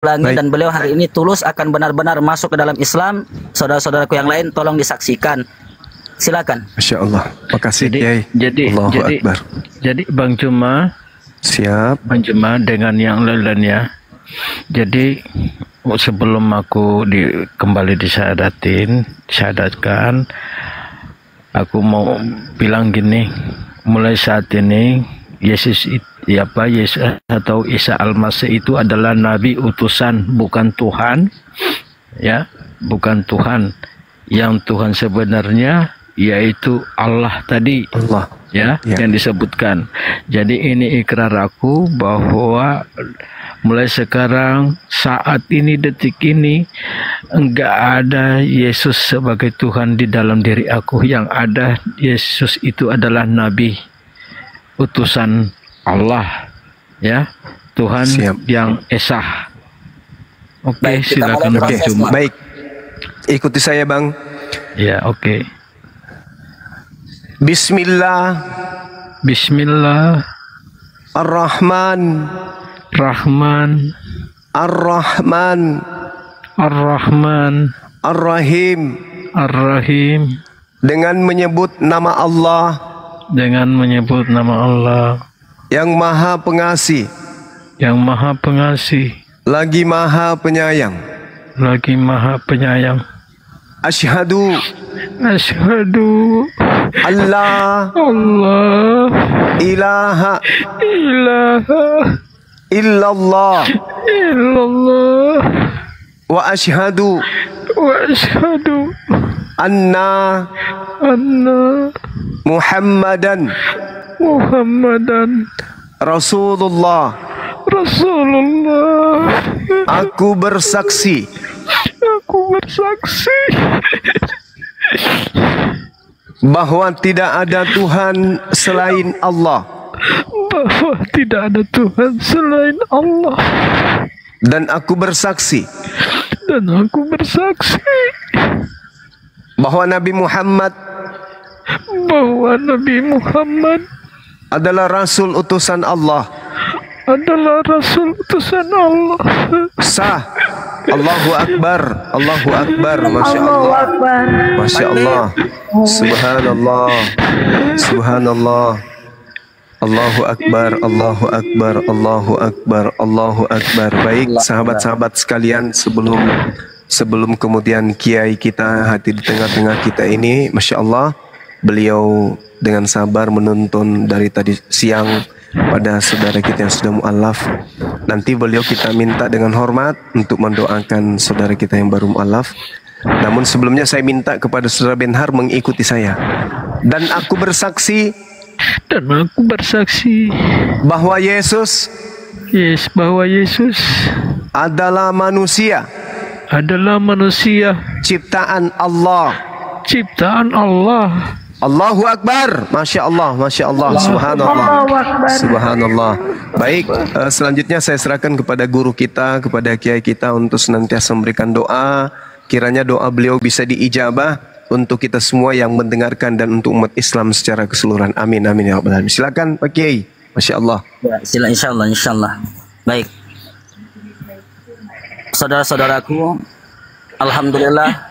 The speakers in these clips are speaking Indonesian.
ulangi Baik. dan beliau hari ini tulus akan benar-benar masuk ke dalam Islam. Saudara-saudaraku yang lain tolong disaksikan. Silakan. Masya Allah. Makasih Kiai. Allahu Akbar. Jadi Bang Juma, Siap. Bang Juma dengan yang lainnya. Jadi sebelum aku kembali disadatkan, aku mau bilang gini, mulai saat ini Yesus atau Isa Al-Masih itu adalah nabi utusan, bukan Tuhan, ya, bukan Tuhan. Yang Tuhan sebenarnya yaitu Allah tadi, Allah, ya, yang disebutkan. Jadi ini ikrar aku bahwa mulai sekarang, saat ini, detik ini, enggak ada Yesus sebagai Tuhan di dalam diri aku. Yang ada Yesus itu adalah nabi utusan Allah, ya, Tuhan yang Esa. Oke, silakan Bang Juma. Baik, ikuti saya Bang. Ya, oke. Bismillah. Bismillah. Ar-Rahman. Rahman. Ar-Rahman. Ar-Rahman. Ar-Rahim. Ar-Rahim. Dengan menyebut nama Allah. Dengan menyebut nama Allah. Yang Maha Pengasih. Yang Maha Pengasih. Lagi Maha Penyayang. Lagi Maha Penyayang. Asyhadu. Asyhadu. Allah. Allah. Ilaha. Ilaha. Illallah. Illallah. Wa asyhadu. Wa asyhadu. Anna. Muhammadan. Muhammadan. Rasulullah. Rasulullah. Aku bersaksi. Aku bersaksi. Bahwa tidak ada Tuhan selain Allah. Bahwa tidak ada Tuhan selain Allah. Dan aku bersaksi. Dan aku bersaksi. Bahwa Nabi Muhammad. Bahwa Nabi Muhammad. Adalah Rasul utusan Allah. Adalah Rasul utusan Allah. Sah. Allahu Akbar. Allahu Akbar. Masya Allah. Masya Allah. Subhanallah. Subhanallah. Allahu Akbar. Allahu Akbar. Allahu Akbar. Allahu Akbar. Baik sahabat-sahabat sekalian, sebelum kemudian kiai kita hadir di tengah-tengah kita ini, Masya Allah, beliau dengan sabar menuntun dari tadi siang pada saudara kita yang sudah mu'alaf. Nanti beliau kita minta dengan hormat untuk mendoakan saudara kita yang baru mu'alaf. Namun sebelumnya saya minta kepada saudara Benhar mengikuti saya. Dan aku bersaksi. Dan aku bersaksi. Bahwa Yesus. Bahwa Yesus. Adalah manusia. Adalah manusia. Ciptaan Allah. Ciptaan Allah. Allahu Akbar. Masya Allah, Masya Allah. Subhanallah. Subhanallah. Baik, selanjutnya saya serahkan kepada guru kita, kepada kiai kita untuk senantiasa memberikan doa. Kiranya doa beliau bisa diijabah untuk kita semua yang mendengarkan dan untuk umat Islam secara keseluruhan. Amin, amin ya rabbal alamin. Silakan Pak Kiai. Masya Allah. Ya, sila insyaallah, insyaallah. Baik. Saudara-saudaraku, alhamdulillah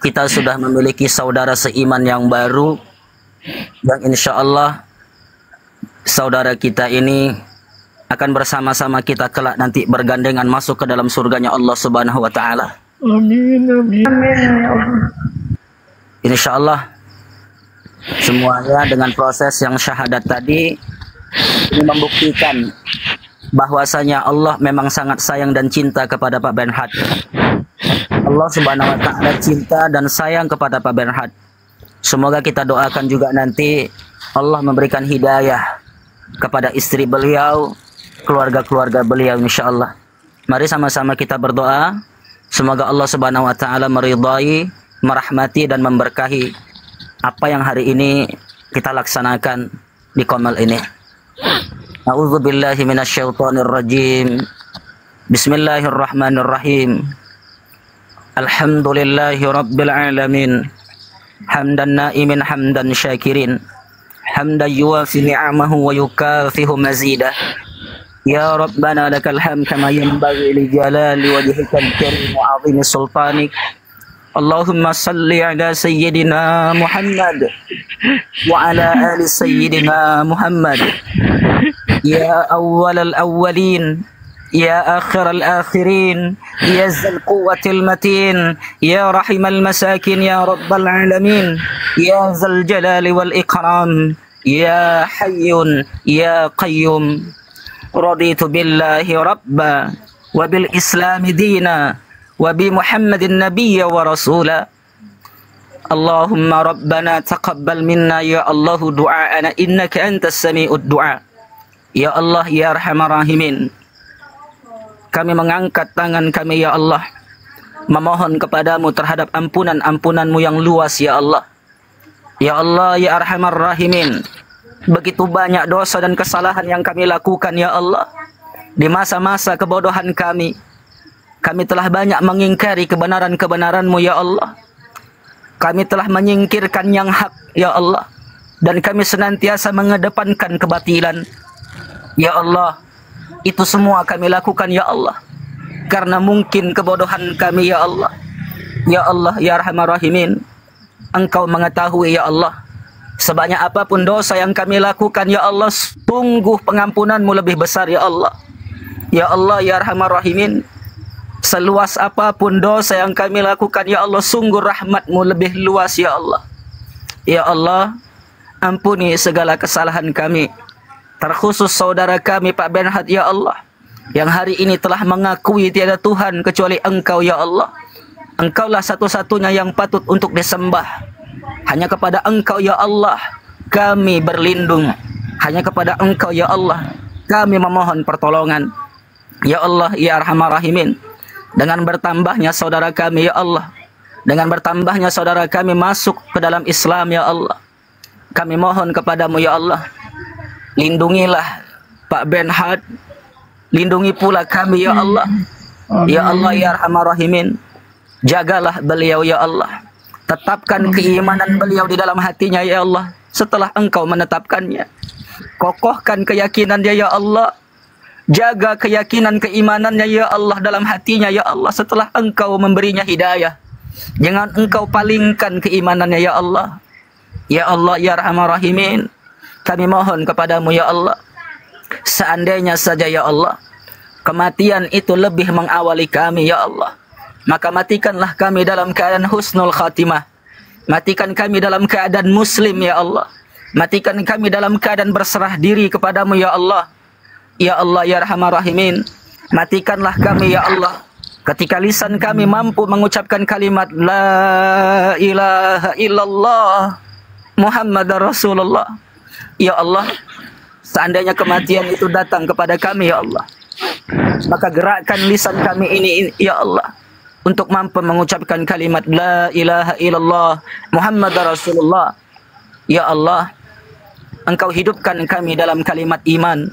kita sudah memiliki saudara seiman yang baru, yang insya Allah saudara kita ini akan bersama-sama kita kelak nanti bergandengan masuk ke dalam surganya Allah Subhanahu wa Ta'ala. Amin, amin. Insya Allah semuanya dengan proses yang syahadat tadi ini membuktikan bahwasanya Allah memang sangat sayang dan cinta kepada Pak Benhard. Allah Subhanahu wa Ta'ala cinta dan sayang kepada Pak Benhard. Semoga kita doakan juga nanti Allah memberikan hidayah kepada istri beliau, keluarga-keluarga beliau insyaallah. Mari sama-sama kita berdoa. Semoga Allah Subhanahu wa Ta'ala meridai, merahmati dan memberkahi apa yang hari ini kita laksanakan di Komal ini. A'udzubillahi minasyaitonir rajim. Bismillahirrahmanirrahim. Alhamdulillahi rabbil alamin. Hamdan naimin hamdan syakirin. Hamdan yuwafi ni'amahu wa yukafihu mazidah. يا ربنا لك الحمد كما ينبغي لجلال وجهك الكريم وعظيم سلطانك. اللهم صل على سيدنا محمد وعلى آل سيدنا محمد. يا أول الأولين، يا آخر الآخرين، يا ذا القوة المتين، يا رحم المساكين يا رب العالمين، يا ذا الجلال والإكرام، يا حي يا قيوم. رضيت بالله ربا وبالإسلام دينا وبمحمد النبي ورسولا. اللهم ربنا تقبل منا يا الله دعاءنا إنك أنت السميع الدعاء. Ya Allah ya Arhamar Rahimin, kami mengangkat tangan kami ya Allah, memohon kepadamu terhadap ampunan-ampunanmu yang luas ya Allah. Ya Allah ya Arhamar Rahimin, begitu banyak dosa dan kesalahan yang kami lakukan ya Allah. Di masa-masa kebodohan kami telah banyak mengingkari kebenaran-kebenaran-Mu ya Allah. Kami telah menyingkirkan yang hak ya Allah, dan kami senantiasa mengedepankan kebatilan. Ya Allah, itu semua kami lakukan ya Allah karena mungkin kebodohan kami ya Allah. Ya Allah ya Arhamar Rahimin, Engkau mengetahui ya Allah, sebanyak apapun dosa yang kami lakukan ya Allah, sungguh pengampunan-Mu lebih besar ya Allah. Ya Allah ya Arhamar Rahimin, seluas apapun dosa yang kami lakukan ya Allah, sungguh rahmat-Mu lebih luas ya Allah. Ya Allah, ampuni segala kesalahan kami, terkhusus saudara kami Pak Benhad ya Allah, yang hari ini telah mengakui tiada Tuhan kecuali Engkau ya Allah. Engkaulah satu-satunya yang patut untuk disembah. Hanya kepada Engkau ya Allah kami berlindung. Hanya kepada Engkau ya Allah kami memohon pertolongan. Ya Allah ya Arhamar Rahimin, dengan bertambahnya saudara kami ya Allah, dengan bertambahnya saudara kami masuk ke dalam Islam ya Allah, kami mohon kepadamu ya Allah, lindungilah Pak Benhad, lindungi pula kami ya Allah. Ya Allah ya Arhamar Rahimin, jagalah beliau ya Allah, tetapkan keimanan beliau di dalam hatinya ya Allah setelah Engkau menetapkannya. Kokohkan keyakinannya ya Allah, jaga keyakinan keimanannya ya Allah dalam hatinya ya Allah setelah Engkau memberinya hidayah. Jangan Engkau palingkan keimanannya ya Allah. Ya Allah ya Arhamar Rahimin, kami mohon kepadamu ya Allah, seandainya saja ya Allah kematian itu lebih mengawali kami ya Allah, maka matikanlah kami dalam keadaan husnul khatimah. Matikan kami dalam keadaan muslim ya Allah. Matikan kami dalam keadaan berserah diri kepadamu ya Allah. Ya Allah ya Arhamar Rahimin, matikanlah kami ya Allah ketika lisan kami mampu mengucapkan kalimat La ilaha illallah Muhammadar Rasulullah. Ya Allah, seandainya kematian itu datang kepada kami ya Allah, maka gerakkan lisan kami ini ya Allah untuk mampu mengucapkan kalimat La ilaha illallah Muhammadar Rasulullah. Ya Allah, Engkau hidupkan kami dalam kalimat iman,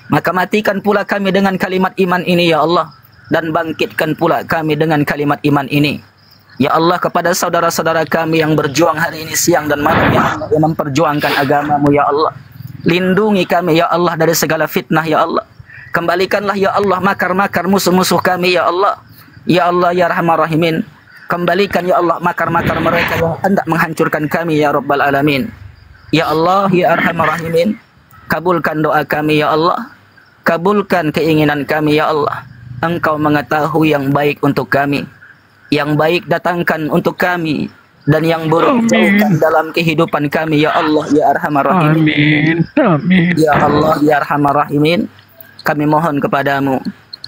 maka matikan pula kami dengan kalimat iman ini ya Allah, dan bangkitkan pula kami dengan kalimat iman ini. Ya Allah, kepada saudara-saudara kami yang berjuang hari ini siang dan malam ya Allah, yang memperjuangkan agama-Mu ya Allah, lindungi kami ya Allah dari segala fitnah ya Allah. Kembalikanlah ya Allah makar-makar musuh-musuh kami ya Allah. Ya Allah ya Arhamar Rahimin, kembalikan ya Allah makar-makar mereka yang hendak menghancurkan kami ya Rabbal Alamin. Ya Allah ya Arhamar Rahimin, kabulkan doa kami ya Allah, kabulkan keinginan kami ya Allah. Engkau mengetahui yang baik untuk kami. Yang baik datangkan untuk kami, dan yang buruk jauhkan dalam kehidupan kami ya Allah ya Arhamar Rahimin. Amin. Amin. Ya Allah ya Arhamar Rahimin, kami mohon kepadamu,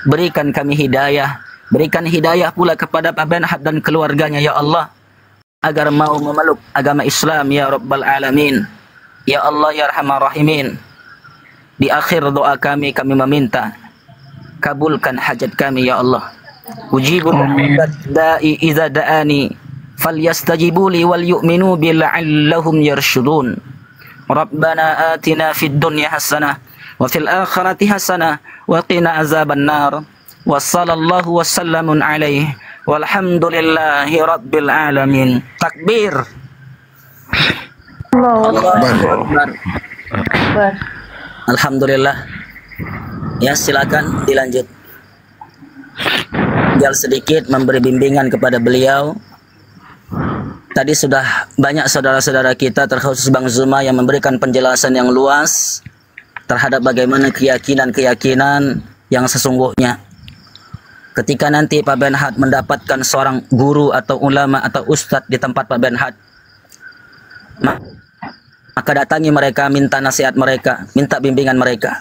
berikan kami hidayah, berikan hidayah pula kepada Pak Benhad dan keluarganya ya Allah, agar mau memeluk agama Islam ya Rabbal Alamin. Ya Allah ya Arhamar Rahimin, di akhir doa kami meminta, kabulkan hajat kami ya Allah. Ujibul da'i idza da'ani falyastajibu li wal yu'minu bi la'allahum yarshudun. Rabbana atina fid dunya hasanah wa fil akhirati hasanah wa qina azaban nar. Wa sallallahu wasallamun alaihi walhamdulillahi rabbil alamin. Takbir. Allahu Akbar. Alhamdulillah. Ya, silakan dilanjut. Tinggal sedikit memberi bimbingan kepada beliau. Tadi sudah banyak saudara-saudara kita, terkhusus Bang Zuma, yang memberikan penjelasan yang luas terhadap bagaimana keyakinan-keyakinan yang sesungguhnya. Ketika nanti Pak Benhad mendapatkan seorang guru atau ulama atau ustadz di tempat Pak Benhad, maka datangi mereka, minta nasihat mereka, minta bimbingan mereka.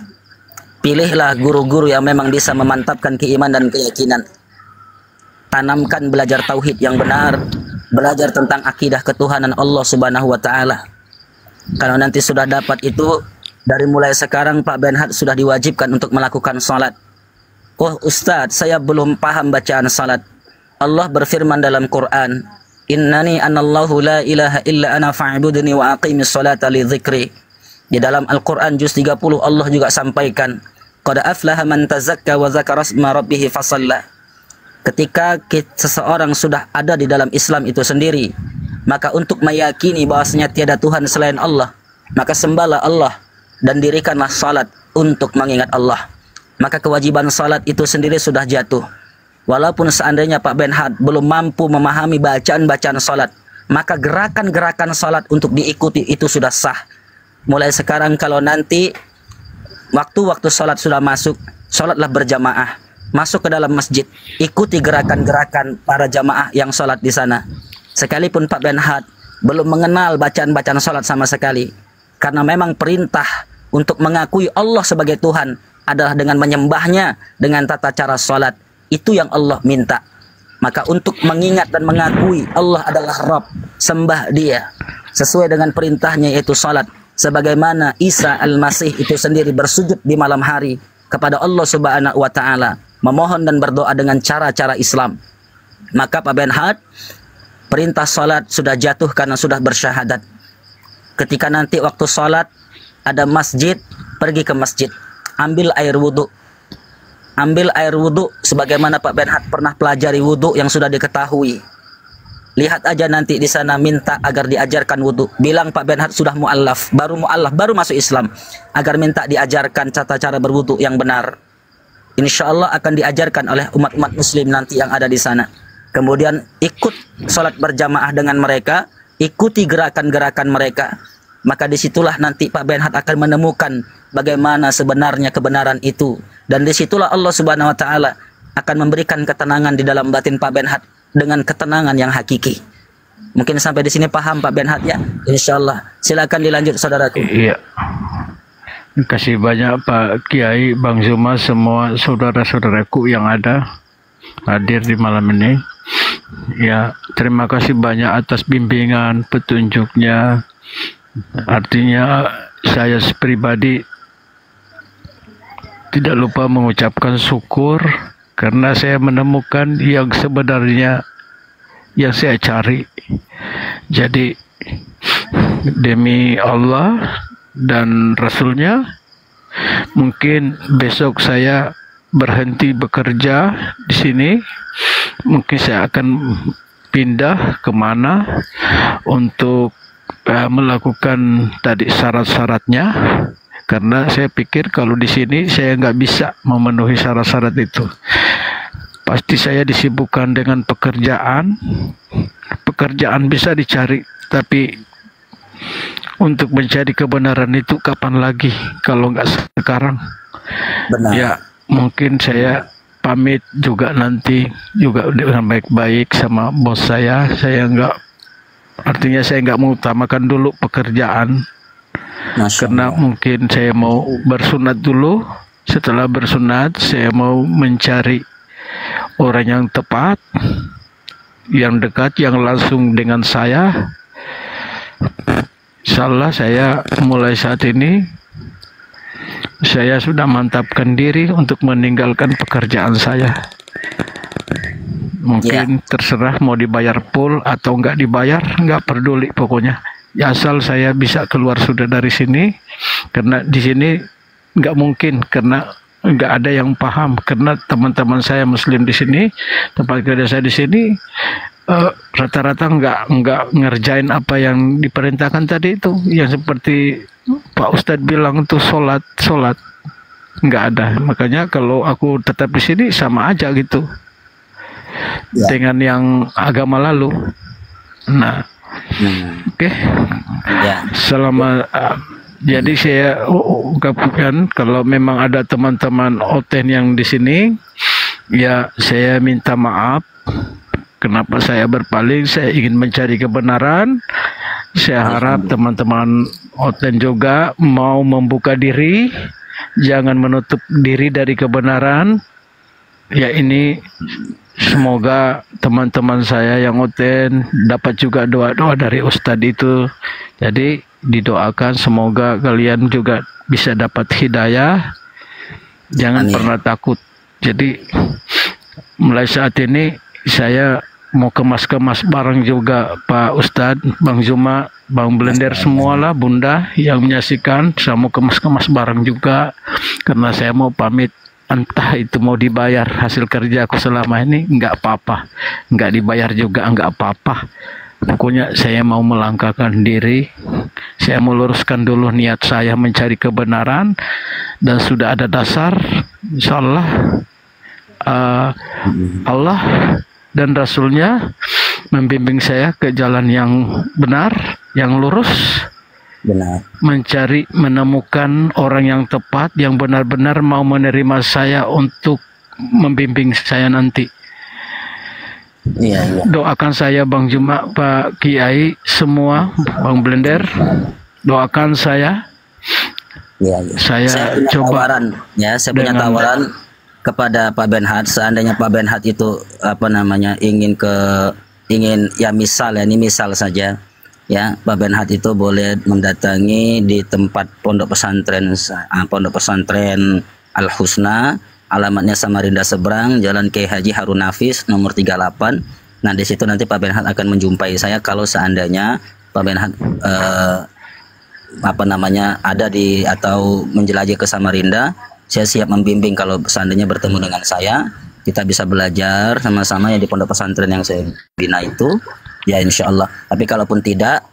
Pilihlah guru-guru yang memang bisa memantapkan keimanan dan keyakinan. Tanamkan belajar tauhid yang benar, belajar tentang akidah ketuhanan Allah Subhanahu wa taala. Kalau nanti sudah dapat itu, dari mulai sekarang Pak Benhad sudah diwajibkan untuk melakukan salat. Oh Ustadz, saya belum paham bacaan salat. Allah berfirman dalam Quran, Innani anallahu la ilaha illa ana fa'budni wa aqimis salata li dzikri. Di dalam Al-Quran juz 30 Allah juga sampaikan, Qad aflaha man tazakka wa dzakara isma rabbih fasalla. Ketika seseorang sudah ada di dalam Islam itu sendiri, maka untuk meyakini bahwasanya tiada Tuhan selain Allah, maka sembahlah Allah dan dirikanlah salat untuk mengingat Allah. Maka kewajiban salat itu sendiri sudah jatuh. Walaupun seandainya Pak Benhad belum mampu memahami bacaan-bacaan salat, maka gerakan-gerakan salat untuk diikuti itu sudah sah. Mulai sekarang kalau nanti waktu-waktu salat sudah masuk, salatlah berjamaah, masuk ke dalam masjid, ikuti gerakan-gerakan para jamaah yang salat di sana. Sekalipun Pak Benhad belum mengenal bacaan-bacaan salat sama sekali, karena memang perintah untuk mengakui Allah sebagai Tuhan adalah dengan menyembahnya dengan tata cara salat. Itu yang Allah minta. Maka untuk mengingat dan mengakui Allah adalah Rabb, sembah Dia sesuai dengan perintahnya, yaitu salat. Sebagaimana Isa Al-Masih itu sendiri bersujud di malam hari kepada Allah Subhanahu wa taala, memohon dan berdoa dengan cara-cara Islam. Maka Pak Benhad, perintah salat sudah jatuh karena sudah bersyahadat. Ketika nanti waktu salat ada masjid, pergi ke masjid, ambil air wudhu. Ambil air wudhu sebagaimana Pak Benhad pernah pelajari wudhu yang sudah diketahui. Lihat aja nanti di sana, minta agar diajarkan wudhu. Bilang Pak Benhad sudah mu'allaf, baru masuk Islam, agar minta diajarkan tata cara berwudhu yang benar. Insya Allah akan diajarkan oleh umat-umat muslim nanti yang ada di sana. Kemudian ikut sholat berjamaah dengan mereka, ikuti gerakan-gerakan mereka. Maka disitulah nanti Pak Benhad akan menemukan bagaimana sebenarnya kebenaran itu. Dan disitulah Allah Subhanahu wa taala akan memberikan ketenangan di dalam batin Pak Benhad dengan ketenangan yang hakiki. Mungkin sampai di sini paham Pak Benhad ya? Insyaallah. Silakan dilanjut saudaraku. Iya. Terima kasih banyak Pak Kiai, Bang Zuma, semua saudara-saudaraku yang ada hadir di malam ini. Ya, terima kasih banyak atas bimbingan, petunjuknya. Artinya saya pribadi tidak lupa mengucapkan syukur karena saya menemukan yang sebenarnya yang saya cari. Jadi demi Allah dan Rasulnya, mungkin besok saya berhenti bekerja di sini. Mungkin saya akan pindah kemana untuk melakukan tadi syarat-syaratnya. Karena saya pikir kalau di sini saya nggak bisa memenuhi syarat-syarat itu. Pasti saya disibukkan dengan pekerjaan. Pekerjaan bisa dicari, tapi untuk mencari kebenaran itu kapan lagi kalau nggak sekarang? Benar. Ya, mungkin saya pamit juga nanti juga dengan baik-baik sama bos saya. Artinya saya nggak mengutamakan dulu pekerjaan. Karena mungkin saya mau bersunat dulu. Setelah bersunat saya mau mencari orang yang tepat, yang dekat, yang langsung dengan saya. Insyaallah saya mulai saat ini saya sudah mantapkan diri untuk meninggalkan pekerjaan saya. Mungkin terserah mau dibayar full atau nggak dibayar, nggak peduli pokoknya. Ya, asal saya bisa keluar sudah dari sini, karena di sini nggak mungkin, karena nggak ada yang paham. Karena teman-teman saya Muslim di sini, tempat kerja saya di sini, rata-rata nggak ngerjain apa yang diperintahkan tadi itu, yang seperti Pak Ustadz bilang itu sholat. nggak ada. Makanya kalau aku tetap di sini sama aja gitu dengan yang agama lalu. Nah, oke. Ya. Selama jadi saya ungkapkan kalau memang ada teman-teman Oten yang di sini, ya saya minta maaf. Kenapa saya berpaling? Saya ingin mencari kebenaran. Saya harap teman-teman Oten juga mau membuka diri, jangan menutup diri dari kebenaran. Ya ini semoga teman-teman saya yang Oten dapat juga doa-doa dari Ustadz itu. Jadi didoakan semoga kalian juga bisa dapat hidayah. Jangan pernah takut. Jadi mulai saat ini saya mau kemas-kemas barang juga Pak Ustadz, Bang Zuma, Bang Blender semualah, Bunda yang menyaksikan. Saya mau kemas-kemas barang juga karena saya mau pamit. Entah itu mau dibayar hasil kerja aku selama ini, nggak apa-apa. Nggak dibayar juga nggak apa-apa. Pokoknya saya mau melangkahkan diri. Saya mau luruskan dulu niat saya mencari kebenaran. Dan sudah ada dasar, insya Allah Allah dan Rasulnya membimbing saya ke jalan yang benar, yang lurus. Benar. Mencari, menemukan orang yang tepat, yang benar-benar mau menerima saya untuk membimbing saya nanti. Iya. Doakan saya Bang Juma, Pak Kiai, semua, Bang Blender, doakan saya. Iya. Saya punya coba tawaran, ya, saya punya tawaran kepada Pak Benhad. Seandainya Pak Benhad itu ingin ya misal ya, ini misal saja. Ya, Pak Benhad itu boleh mendatangi di tempat pondok pesantren Al Husna, alamatnya Samarinda Seberang, Jalan Kiai Haji Harun Nafis nomor 38. Nah, di situ nanti Pak Benhad akan menjumpai saya kalau seandainya Pak Benhad ada di atau menjelajahi ke Samarinda. Saya siap membimbing kalau seandainya bertemu dengan saya. Kita bisa belajar sama-sama ya di pondok pesantren yang saya bina itu. Ya insya Allah. Tapi kalaupun tidak,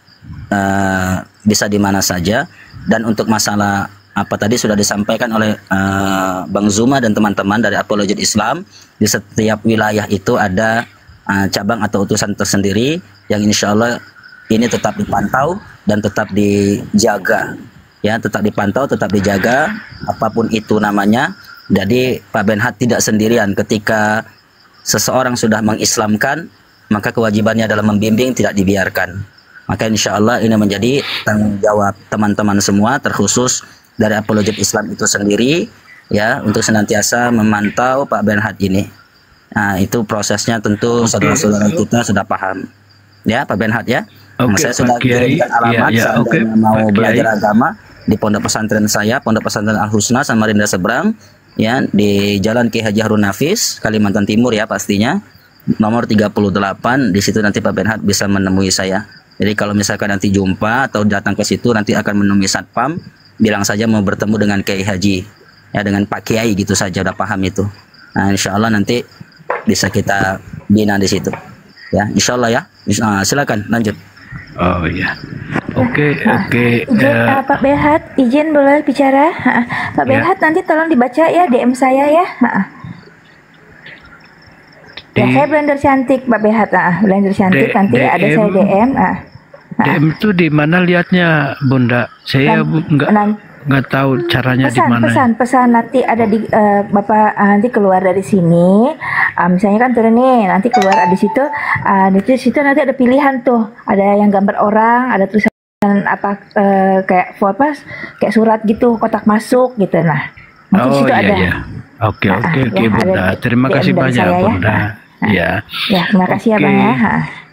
bisa di mana saja. Dan untuk masalah apa tadi sudah disampaikan oleh Bang Zuma dan teman-teman dari Apologet Islam, di setiap wilayah itu ada cabang atau utusan tersendiri yang insya Allah ini tetap dipantau dan tetap dijaga. Ya, tetap dipantau, tetap dijaga, apapun itu namanya. Jadi Pak Benhad tidak sendirian ketika seseorang sudah mengislamkan, maka kewajibannya adalah membimbing, tidak dibiarkan. Maka insya Allah ini menjadi tanggung jawab teman-teman semua, terkhusus dari Apologet Islam itu sendiri, ya, untuk senantiasa memantau Pak Benhad ini. Nah, itu prosesnya tentu saudara-saudara kita sudah paham, ya Pak Benhad ya. Saya sudah kirimkan alamat seandainya mau belajar agama di pondok pesantren saya, Pondok Pesantren Al Husna Samarinda Seberang, ya, di Jalan Kiai Haji Harun Nafis, Kalimantan Timur ya pastinya. Nomor 38, di situ nanti Pak Benhad bisa menemui saya. Jadi kalau misalkan nanti jumpa atau datang ke situ, nanti akan menemui satpam, bilang saja mau bertemu dengan Kiai Haji, ya, dengan Pak Kiai gitu saja, udah paham itu. Nah, insya Allah nanti bisa kita bina di situ, ya, insya Allah ya. Silakan lanjut. Oh ya, oke. Pak Benhad, izin boleh bicara? Pak Benhad, nanti tolong dibaca ya DM saya ya. Ya, saya Blender Cantik, Pak Benhad. Blender Cantik, nanti ada saya DM. DM itu di mana lihatnya, Bunda? Saya nggak tahu caranya di mana. Pesan nanti ada di Bapak nanti keluar dari sini. Misalnya kan turun nih, nanti keluar di situ. Di situ nanti ada pilihan tuh. Ada yang gambar orang, ada tulisan apa kayak kayak surat gitu, kotak masuk gitu. Nah, nanti situ ada. Iya. Oke, Bunda. Terima kasih banyak, Bunda. Ya. Ya, terima kasih ya, Bang ya.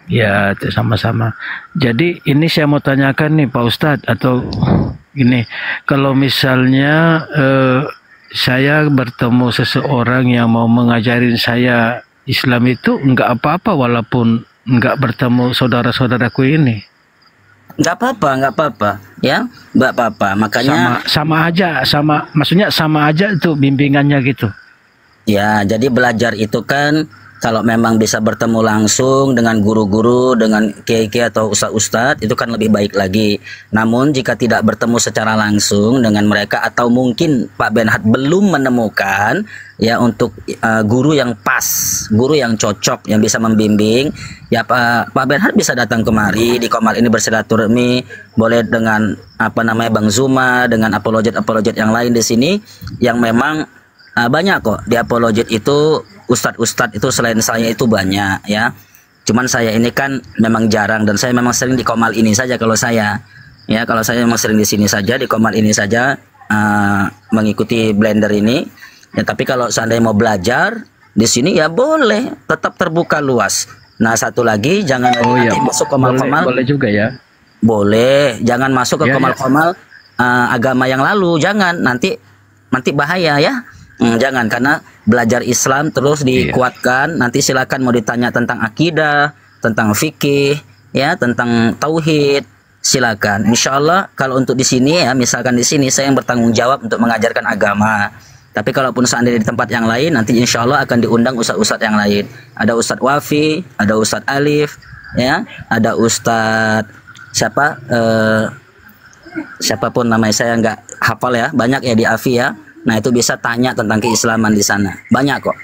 Ya, sama-sama. Jadi ini saya mau tanyakan nih Pak Ustadz, atau ini kalau misalnya saya bertemu seseorang yang mau mengajarin saya Islam, itu enggak apa-apa walaupun enggak bertemu saudara-saudaraku ini? Enggak apa-apa, ya, enggak apa-apa. Makanya maksudnya sama aja itu bimbingannya gitu. Ya, jadi belajar itu kan kalau memang bisa bertemu langsung dengan guru-guru, dengan kiai-kiai atau ustadz-ustadz, itu kan lebih baik lagi. Namun jika tidak bertemu secara langsung dengan mereka, atau mungkin Pak Benhad belum menemukan ya untuk guru yang pas, guru yang cocok, yang bisa membimbing, ya Pak Benhad bisa datang kemari di Qomal ini bersilaturahmi, boleh dengan apa namanya Bang Zuma, dengan apologet yang lain di sini, yang memang banyak kok di apologet itu. Ustadz-ustadz itu selain saya itu banyak ya. Cuman saya ini kan memang jarang, dan saya memang sering di Qomal ini saja kalau saya. Ya, kalau saya memang sering di sini saja, di Qomal ini saja mengikuti blender ini. Ya, tapi kalau seandainya mau belajar di sini ya boleh, tetap terbuka luas. Nah, satu lagi jangan nanti masuk Qomal-Qomal. Boleh juga ya. Boleh, jangan masuk ke Qomal-Qomal agama yang lalu, jangan, nanti bahaya ya. Jangan, karena belajar Islam terus dikuatkan. Nanti silakan mau ditanya tentang akidah, tentang fikih, ya, tentang tauhid, silakan. Insya Allah kalau untuk di sini ya, misalkan di sini saya yang bertanggung jawab untuk mengajarkan agama. Tapi kalaupun seandainya di tempat yang lain, nanti insya Allah akan diundang ustadz-ustadz yang lain. Ada Ustadz Wafi, ada Ustadz Alif, ya, ada Ustadz siapapun namanya saya nggak hafal ya, banyak ya di Afi ya. Nah, itu bisa tanya tentang keislaman di sana. Banyak kok.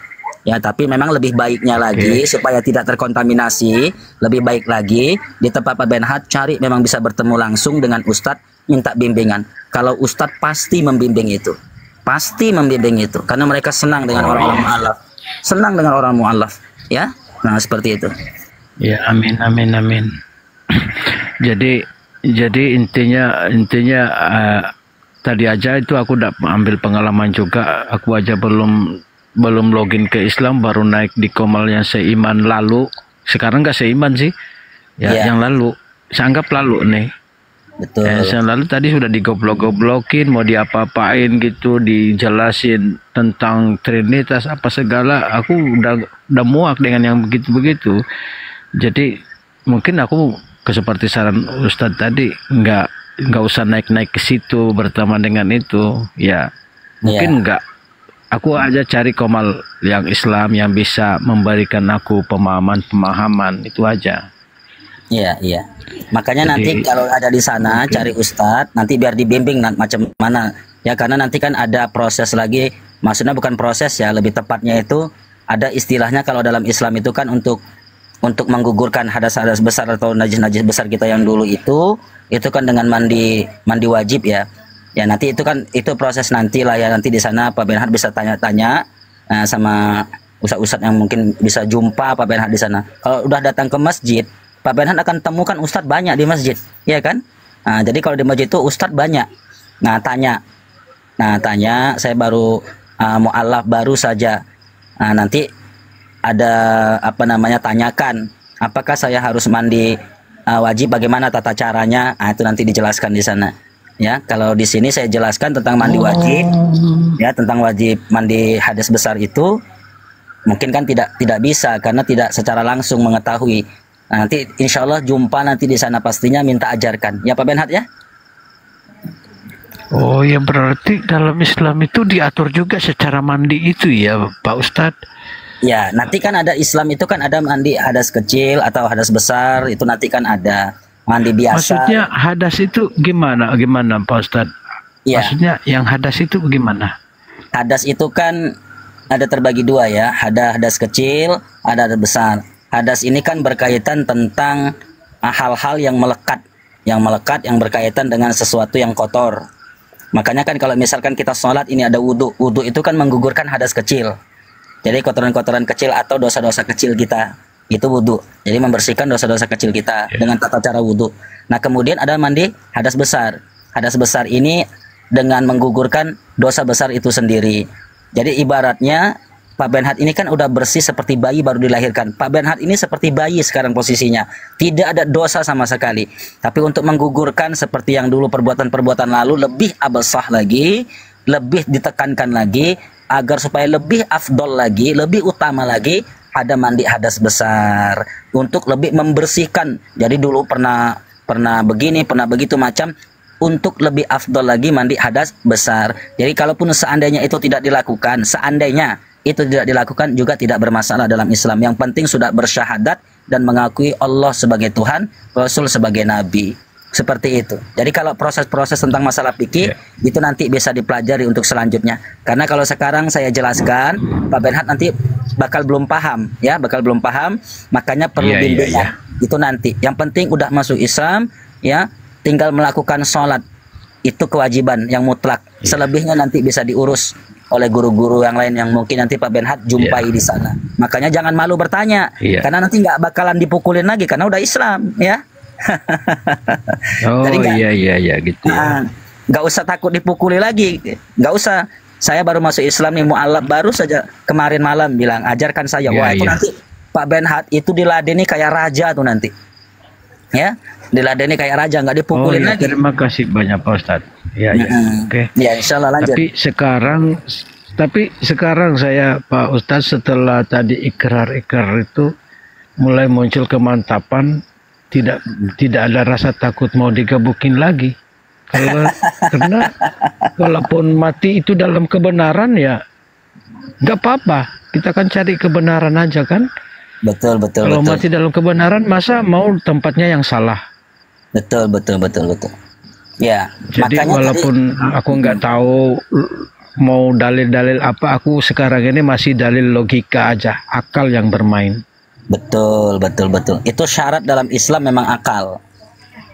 Ya, tapi memang lebih baiknya lagi supaya tidak terkontaminasi, lebih baik lagi di tempat Pak Benhad cari memang bisa bertemu langsung dengan ustadz, minta bimbingan. Kalau ustadz pasti membimbing itu. Pasti membimbing itu karena mereka senang dengan orang-orang mu'alaf. Senang dengan orang mu'alaf, ya. Nah, seperti itu. Ya, amin. Jadi intinya tadi aja itu aku udah ambil pengalaman juga. Aku aja belum login ke Islam, baru naik di Qomal yang seiman lalu. Sekarang nggak seiman sih, ya, yang lalu. Saya anggap lalu nih. Betul. Yang lalu tadi sudah digoblok-goblokin, mau diapa-apain gitu, dijelasin tentang Trinitas apa segala. Aku udah muak dengan yang begitu-begitu. Jadi mungkin aku seperti saran Ustadz tadi, nggak usah naik-naik ke situ berteman dengan itu, ya mungkin nggak. Aku aja cari Qomal yang Islam yang bisa memberikan aku pemahaman itu aja. Iya. Makanya nanti kalau ada di sana cari ustadz, nanti biar dibimbing macam mana ya, karena nanti kan ada proses lagi. Maksudnya bukan proses ya, lebih tepatnya itu ada istilahnya kalau dalam Islam itu kan untuk menggugurkan hadas-hadas besar atau najis-najis besar kita yang dulu itu kan dengan mandi wajib ya. Ya nanti itu proses nanti lah ya, nanti di sana Pak Benhad bisa tanya-tanya sama ustadz-ustadz yang mungkin bisa jumpa Pak Benhad di sana. Kalau udah datang ke masjid, Pak Benhad akan temukan ustadz banyak di masjid, ya kan? Nah, jadi kalau di masjid itu ustadz banyak. Nah, tanya, saya baru mu'alaf baru saja. Nah, nanti ada tanyakan apakah saya harus mandi wajib, bagaimana tata caranya. Nah, itu nanti dijelaskan di sana ya. Kalau di sini saya jelaskan tentang mandi wajib ya, tentang wajib mandi hadas besar itu mungkin kan tidak bisa karena tidak secara langsung mengetahui. Nah, nanti insya Allah jumpa nanti di sana, pastinya minta ajarkan ya Pak Benhad ya. Oh ya, berarti dalam Islam itu diatur juga secara mandi itu ya Pak Ustadz. Ya, nanti kan ada Islam itu kan ada mandi hadas kecil atau hadas besar, itu nanti kan ada mandi biasa. Maksudnya hadas itu gimana Pak Ustadz? Ya. Maksudnya yang hadas itu gimana? Hadas itu kan ada terbagi dua ya, ada hadas kecil, ada hadas besar. Hadas ini kan berkaitan tentang hal-hal yang melekat yang berkaitan dengan sesuatu yang kotor. Makanya kan kalau misalkan kita sholat ini ada wudhu itu kan menggugurkan hadas kecil. Jadi kotoran-kotoran kecil atau dosa-dosa kecil kita itu wudhu. Jadi membersihkan dosa-dosa kecil kita dengan tata cara wudhu. Nah, kemudian ada mandi hadas besar. Hadas besar ini dengan menggugurkan dosa besar itu sendiri. Jadi ibaratnya Pak Benhad ini kan udah bersih seperti bayi baru dilahirkan. Pak Benhad ini seperti bayi sekarang posisinya. Tidak ada dosa sama sekali. Tapi untuk menggugurkan seperti yang dulu perbuatan-perbuatan lalu, lebih absah lagi, lebih ditekankan lagi, agar supaya lebih afdol lagi, lebih utama lagi, ada mandi hadas besar. Untuk lebih membersihkan. Jadi dulu pernah begini, pernah begitu macam. Untuk lebih afdol lagi mandi hadas besar. Jadi kalaupun seandainya itu tidak dilakukan, seandainya itu tidak dilakukan juga tidak bermasalah dalam Islam. Yang penting sudah bersyahadat dan mengakui Allah sebagai Tuhan, Rasul sebagai Nabi. Seperti itu. Jadi kalau proses-proses tentang masalah fikih itu nanti bisa dipelajari untuk selanjutnya. Karena kalau sekarang saya jelaskan, Pak Benhard nanti bakal belum paham, ya, bakal belum paham. Makanya perlu bimbingan. Itu nanti. Yang penting udah masuk Islam, ya, tinggal melakukan sholat. Itu kewajiban yang mutlak. Selebihnya nanti bisa diurus oleh guru-guru yang lain yang mungkin nanti Pak Benhard jumpai di sana. Makanya jangan malu bertanya, karena nanti nggak bakalan dipukulin lagi karena udah Islam, ya. Oh, jadi iya gitu ya. Nggak usah takut dipukuli lagi, nggak usah. Saya baru masuk Islam nih, mualaf baru saja kemarin malam bilang ajarkan saya. Wah, itu nanti Pak Benhard itu diladeni kayak raja tuh nanti, ya, diladeni kayak raja, nggak dipukulin lagi. Terima kasih banyak Pak Ustadz. Oke. Ya, insya Allah lanjut. Tapi sekarang saya Pak Ustadz setelah tadi ikrar itu mulai muncul kemantapan, tidak ada rasa takut mau digebukin lagi. Karena walaupun mati itu dalam kebenaran ya nggak apa-apa. Kita kan cari kebenaran aja kan. Betul. Kalau mati dalam kebenaran masa mau tempatnya yang salah. Betul. Ya. Jadi walaupun aku nggak tahu mau dalil-dalil apa, aku sekarang ini masih dalil logika aja, akal yang bermain. Betul. Itu syarat dalam Islam memang akal,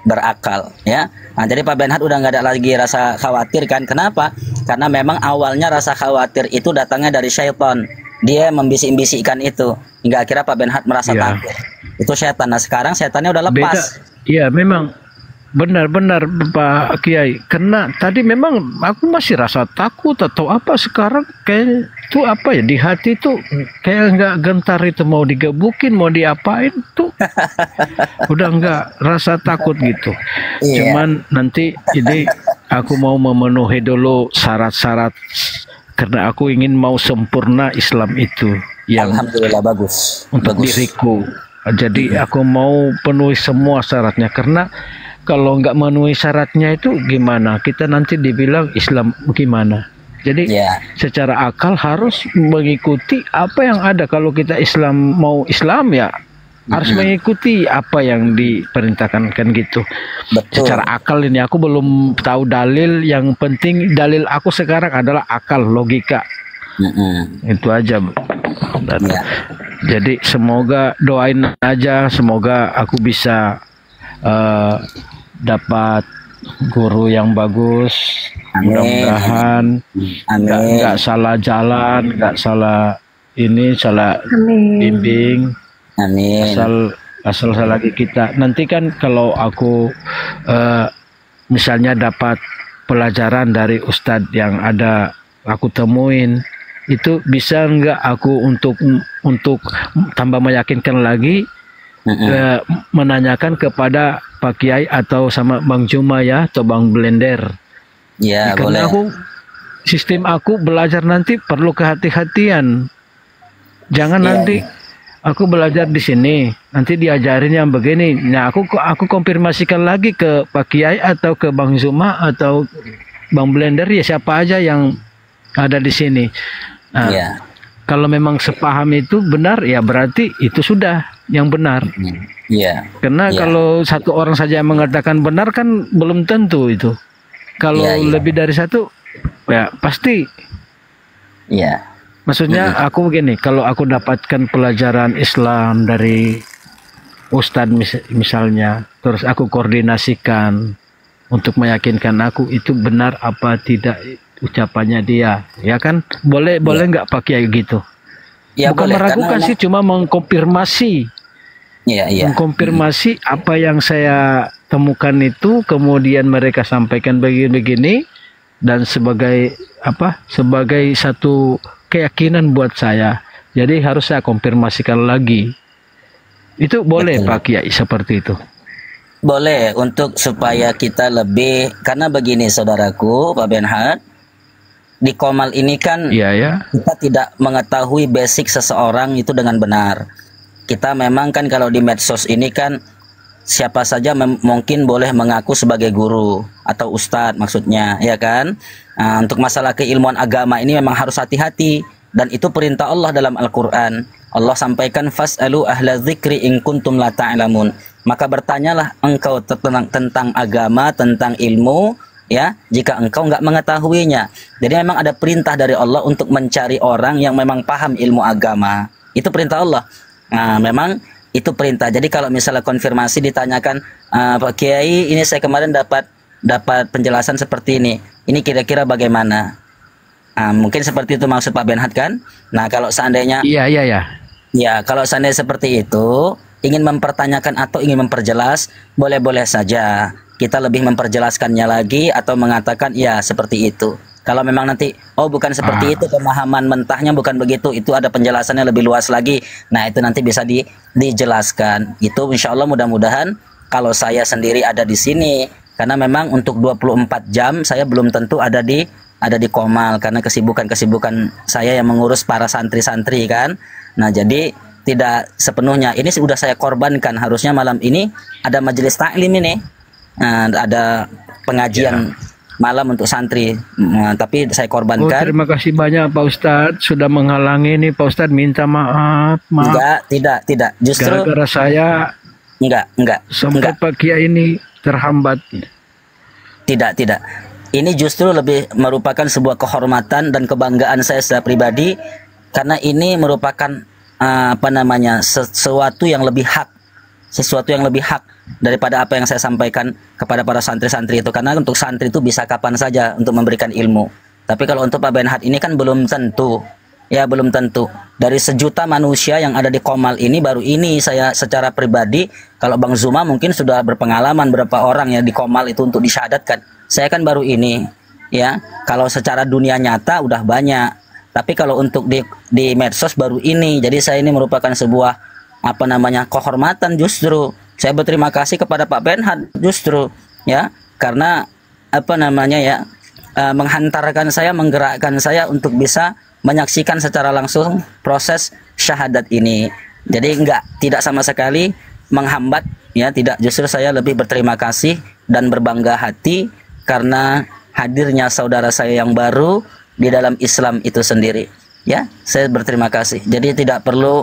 berakal, ya. Nah, jadi Pak Benhard udah nggak ada lagi rasa khawatir kan? Kenapa? Karena memang awalnya rasa khawatir itu datangnya dari syaitan. Dia membisik-bisikkan itu hingga akhirnya Pak Benhard merasa takut. Itu setan. Nah, sekarang setannya udah lepas. Iya, memang benar Pak Kiai. Karena tadi memang aku masih rasa takut atau apa, sekarang kayak itu apa ya, di hati tuh kayak nggak gentar itu mau digebukin, mau diapain tuh. Udah nggak rasa takut gitu. Cuman nanti ini aku mau memenuhi dulu syarat-syarat karena aku ingin mau sempurna Islam itu yang alhamdulillah bagus untuk diriku. Jadi aku mau penuhi semua syaratnya, karena kalau nggak memenuhi syaratnya itu gimana? Kita nanti dibilang Islam gimana? Jadi secara akal harus mengikuti apa yang ada. Kalau kita Islam mau Islam ya harus mengikuti apa yang diperintahkan kan gitu. Betul. Secara akal ini aku belum tahu dalil. Yang penting dalil aku sekarang adalah akal, logika. Itu aja. Jadi semoga doain aja, semoga aku bisa dapat guru yang bagus. Mudah-mudahan nggak salah jalan, nggak salah ini, salah bimbing. Asal lagi kita nanti kan kalau aku misalnya dapat pelajaran dari ustadz yang ada aku temuin, itu bisa nggak aku untuk tambah meyakinkan lagi, menanyakan kepada Pak Kiai atau sama Bang Juma ya, atau Bang Blender. Ya, karena boleh. Sistem aku belajar nanti perlu kehati-hatian. Jangan nanti aku belajar di sini, nanti diajarin yang begini. Nah, aku konfirmasikan lagi ke Pak Kiai atau ke Bang Zuma atau Bang Blender, ya siapa aja yang ada di sini. Nah, kalau memang sepaham itu benar, ya berarti itu sudah yang benar. Karena kalau satu orang saja yang mengatakan benar kan belum tentu itu. Kalau lebih dari satu, ya pasti. Maksudnya aku begini, kalau aku dapatkan pelajaran Islam dari Ustadz misalnya, terus aku koordinasikan untuk meyakinkan aku itu benar apa tidak ucapannya dia, ya kan? Boleh nggak pakai gitu? Bukan boleh, meragukan sih, cuma mengkonfirmasi. Mengkonfirmasi apa yang saya temukan itu, kemudian mereka sampaikan begini-begini, dan sebagai satu keyakinan buat saya. Jadi harus saya konfirmasikan lagi. Itu boleh Pak Kiai seperti itu? Boleh, untuk supaya kita lebih, karena begini saudaraku Pak Benhard, di Qomal ini kan kita tidak mengetahui basic seseorang itu dengan benar. Kita memang kan kalau di medsos ini kan siapa saja mungkin boleh mengaku sebagai guru atau ustadz maksudnya, ya kan? Nah, untuk masalah keilmuan agama ini memang harus hati-hati. dan itu perintah Allah dalam Al-Qur'an. Allah sampaikan fas'alu ahla dzikri in kuntum la ta'lamun. Maka bertanyalah engkau tentang agama, tentang ilmu, ya, jika engkau nggak mengetahuinya. Jadi memang ada perintah dari Allah untuk mencari orang yang memang paham ilmu agama. Itu perintah Allah. Nah, memang itu perintah. Jadi kalau misalnya konfirmasi ditanyakan, Pak Kiai, ini saya kemarin dapat penjelasan seperti ini. Ini kira-kira bagaimana? Mungkin seperti itu maksud Pak Benhad kan? Nah, kalau seandainya ya, kalau seandainya seperti itu, ingin mempertanyakan atau ingin memperjelas, boleh-boleh saja. Kita lebih memperjelaskannya lagi atau mengatakan ya seperti itu. Kalau memang nanti, oh bukan seperti itu, pemahaman mentahnya bukan begitu, itu ada penjelasannya lebih luas lagi. Nah, itu nanti bisa dijelaskan. Itu insya Allah mudah-mudahan kalau saya sendiri ada di sini, karena memang untuk 24 jam saya belum tentu ada di Komal, karena kesibukan saya yang mengurus para santri-santri kan. Nah, jadi tidak sepenuhnya ini sudah saya korbankan. Harusnya malam ini ada majelis taklim ini, ada pengajian malam untuk santri, tapi saya korbankan. Terima kasih banyak Pak Ustadz sudah menghalangi ini. Pak Ustadz minta maaf. Tidak. Justru gara-gara saya enggak. Sampai Pak Kiai ini terhambat. Tidak. Ini justru lebih merupakan sebuah kehormatan dan kebanggaan saya secara pribadi, karena ini merupakan sesuatu yang lebih hak daripada apa yang saya sampaikan kepada para santri-santri itu. Karena untuk santri itu bisa kapan saja untuk memberikan ilmu, tapi kalau untuk Pak Benhad ini kan belum tentu. Dari sejuta manusia yang ada di Komal ini, baru ini saya secara pribadi. Kalau Bang Zuma mungkin sudah berpengalaman berapa orang ya di Komal itu untuk disyahadatkan. Saya kan baru ini, ya. Kalau secara dunia nyata udah banyak, tapi kalau untuk di medsos baru ini. Jadi saya ini merupakan sebuah kehormatan justru. Saya berterima kasih kepada Pak Benhad justru, ya, karena menghantarkan saya, menggerakkan saya untuk bisa menyaksikan secara langsung proses syahadat ini. Jadi tidak sama sekali menghambat, ya, tidak. Justru saya lebih berterima kasih dan berbangga hati karena hadirnya saudara saya yang baru di dalam Islam itu sendiri, ya. Saya berterima kasih. Jadi tidak perlu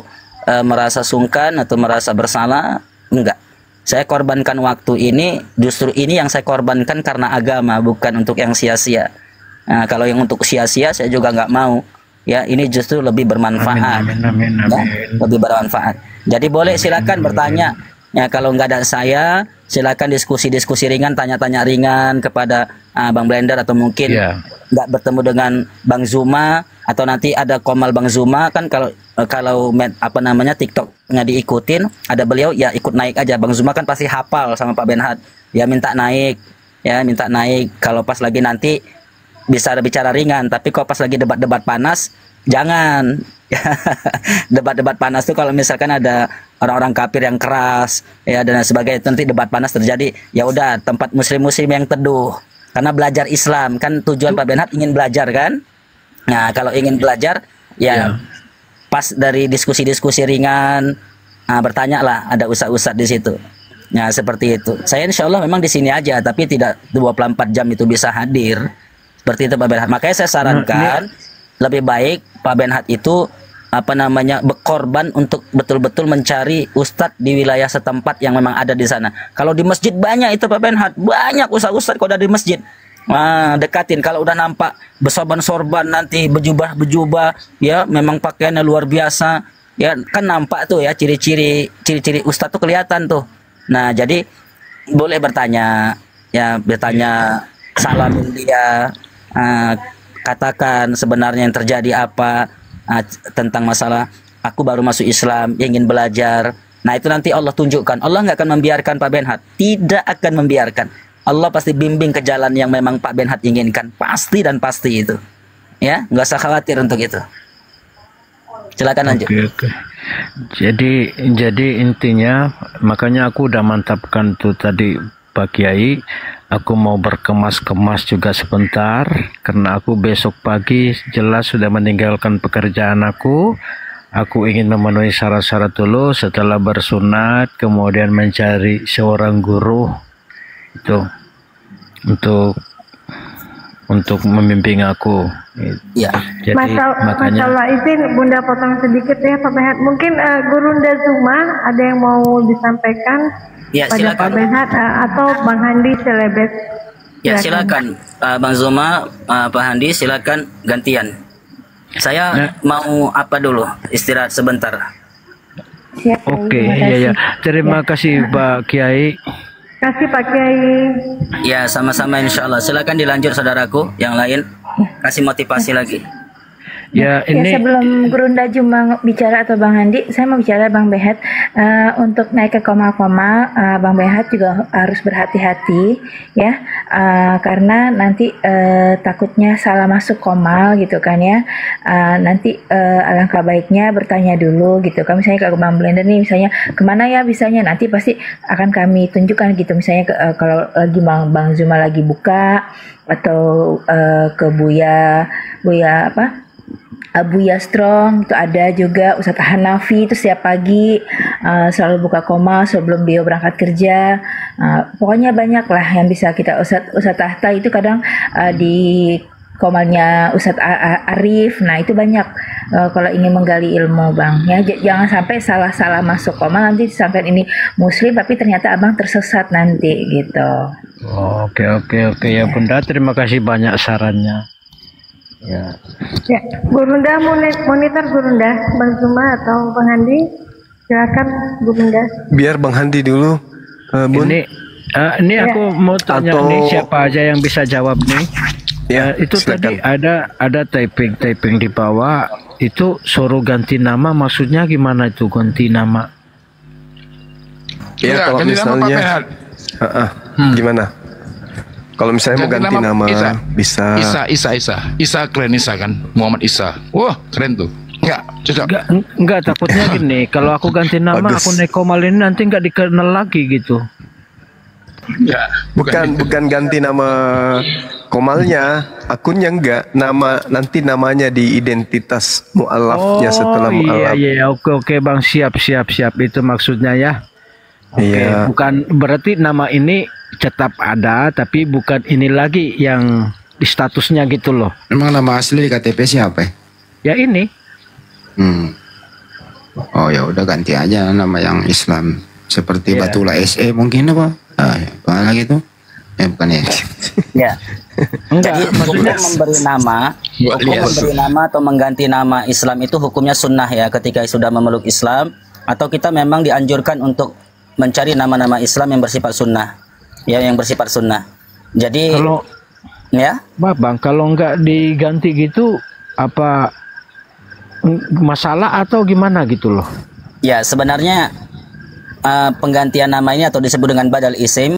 merasa sungkan atau merasa bersalah, enggak. Saya korbankan waktu ini, justru ini yang saya korbankan karena agama, bukan untuk yang sia-sia. Nah, kalau yang untuk sia-sia saya juga nggak mau, ya. Ini justru lebih bermanfaat. Amin. Ya, lebih bermanfaat. Jadi boleh silakan bertanya. Ya, kalau nggak ada saya, silakan diskusi-diskusi ringan, tanya-tanya ringan kepada Bang Blender, atau mungkin nggak bertemu dengan Bang Zuma, atau nanti ada Komal Bang Zuma kan, kalau TikToknya diikutin, ada beliau, ya ikut naik aja. Bang Zuma kan pasti hafal sama Pak Benhad, ya minta naik. Kalau pas lagi nanti bisa bicara ringan, tapi kalau pas lagi debat-debat panas jangan. Debat-debat panas tuh kalau misalkan ada orang-orang kafir yang keras, ya, dan sebagainya, nanti debat panas terjadi. Ya udah, tempat muslim-muslim yang teduh, karena belajar Islam kan tujuan Pak Benhad ingin belajar kan. Nah, kalau ingin belajar, ya pas dari diskusi-diskusi ringan, bertanyalah, ada ustadz-ustadz di situ. Nah, seperti itu. Saya insya Allah memang di sini aja, tapi tidak 24 jam itu bisa hadir. Seperti itu Pak Benhad. Makanya saya sarankan lebih baik Pak Benhad itu berkorban untuk betul-betul mencari ustadz di wilayah setempat yang memang ada di sana. Kalau di masjid banyak itu Pak Benhad, banyak ustadz-ustadz kalau ada di masjid. Dekatin. Kalau udah nampak bersorban-sorban, nanti bejubah, ya, memang pakaiannya luar biasa, ya, kan nampak tuh, ya, ciri-ciri ustadz tuh kelihatan tuh. Nah, jadi boleh bertanya, ya, salamin dia, katakan sebenarnya yang terjadi apa, tentang masalah aku baru masuk Islam, ingin belajar. Nah, itu nanti Allah tunjukkan. Allah nggak akan membiarkan Pak Benhad, tidak akan membiarkan. Allah pasti bimbing ke jalan yang memang Pak Benhad inginkan, pasti itu, ya, nggak usah khawatir untuk itu. Silakan lanjut. Oke. Jadi intinya, makanya aku udah mantapkan tuh tadi Pak Kiai. Aku mau berkemas-kemas juga sebentar, karena aku besok pagi jelas sudah meninggalkan pekerjaan aku. Aku ingin memenuhi syarat-syarat dulu, setelah bersunat, kemudian mencari seorang guru itu untuk membimbing aku. Ya. Jadi makanya masalah izin Bunda potong sedikit ya Pak Benhat. Mungkin Gurunda Zuma ada yang mau disampaikan Ya, pada Pak silakan. Benhat atau Bang Handi Selebes. Ya, silakan Bang Zuma, Pak Handi, silakan gantian. Saya mau apa dulu? Istirahat sebentar. Siap, Kiai. Oke, Terima iya ya. kasih. Terima kasih Pak Kiai. Kasih Pak Kiai. Ya, sama-sama insya Allah. Silakan dilanjut saudaraku yang lain. Kasih motivasi lagi. Ya, Ya, ini sebelum Gurunda Juma bicara atau Bang Handi, saya mau bicara Bang Behat. Untuk naik ke koma-koma, Bang Behat juga harus berhati-hati ya, karena nanti takutnya salah masuk koma gitu kan ya. Nanti alangkah baiknya bertanya dulu gitu kan, misalnya ke Bang Blender nih, misalnya kemana ya bisanya, nanti pasti akan kami tunjukkan gitu, misalnya kalau lagi Bang Zuma lagi buka, atau ke Buya apa, Buya Strong itu ada juga, Ustadz Hanafi itu setiap pagi selalu buka koma sebelum dia berangkat kerja. Pokoknya banyak lah yang bisa kita, Ustadz Tahta itu kadang di komalnya Ustadz Arif. Nah itu banyak kalau ingin menggali ilmu Bang ya, jangan sampai salah-salah masuk koma, nanti sampai ini muslim tapi ternyata Abang tersesat nanti gitu. Oke ya Bunda, terima kasih banyak sarannya. Ya. Ya, Gurunda monitor Gurunda, Bang Zuma atau Bang Handi, silakan Gurunda. Biar Bang Handi dulu, Bun. Ini aku mau tanya Atau- nih, siapa aja yang bisa jawab nih? Ya, Itu silakan. tadi ada typing di bawah itu suruh ganti nama, maksudnya gimana itu ganti nama? Ya, kalau ganti nama Pak misalnya, Benhat. gimana? Kalau misalnya mau ganti nama, bisa. Isa keren Isa kan, Muhammad Isa. Wah keren tuh. Enggak, cocok. Enggak takutnya gini, kalau aku ganti nama, Bagus. aku Nekomal ini nanti nggak dikenal lagi gitu. Enggak, Bukan ganti nama komalnya, akunnya enggak. Nanti namanya di identitas mualafnya setelah mualaf. iya, oke Bang, siap itu maksudnya ya. Oke, Iya. bukan berarti nama ini tetap ada, tapi bukan ini lagi yang di statusnya gitu loh. Emang nama asli di KTP siapa ya? Ya ini. Oh ya udah ganti aja nama yang Islam seperti Iya. Batula SE mungkin apa? Apa lagi tuh? Bukan ya. Ya. Enggak, Jadi maksudnya hukum memberi nama atau mengganti nama Islam itu hukumnya sunnah ya, ketika sudah memeluk Islam, atau kita memang dianjurkan untuk mencari nama-nama Islam yang bersifat sunnah, ya, yang bersifat sunnah. Jadi kalau ya, Bang, kalau nggak diganti gitu apa masalah atau gimana gitu loh? ya sebenarnya penggantian nama ini atau disebut dengan badal isim